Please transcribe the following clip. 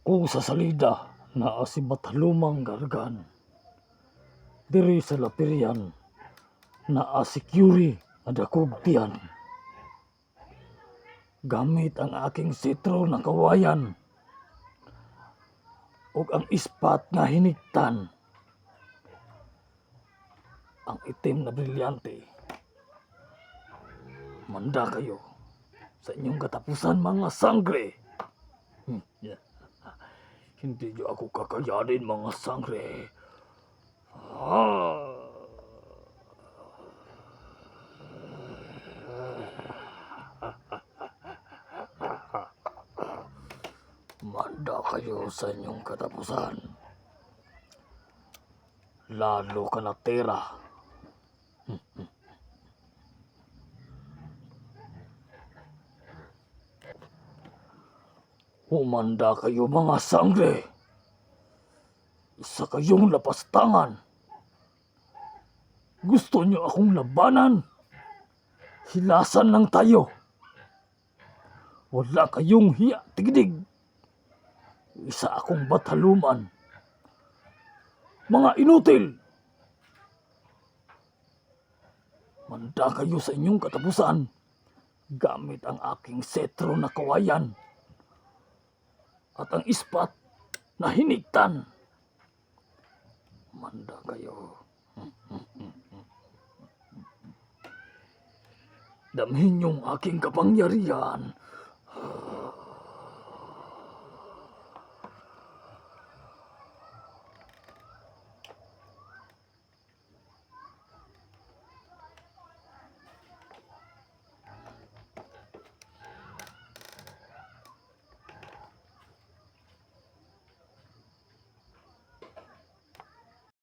Kung sa salida naa si Batalumang Gargan, diri sa Lapirian naa si Curie nga dakog tiyan. Gamit ang aking sitro na kawayan ug ang ispat nga hiniktan, ang itim na brilyante. Manda kayo sa inyong katapusan, mga sangre. Hindi niyo ako kakayanin, mga sangre. Ah! Manda kayo sa inyong katapusan. Lalo ka na tira. Humanda kayo, mga sangre. Isa kayong lapastangan. Gusto niyo akong labanan? Hilasan lang tayo. Wala kayong hiya, tigdig. Isa akong Bataluman. Mga inutil. Manda kayo sa inyong katapusan gamit ang aking setro na kawayan at ang ispat na hiniktan. Manda kayo. Damhin yung aking kapangyarihan.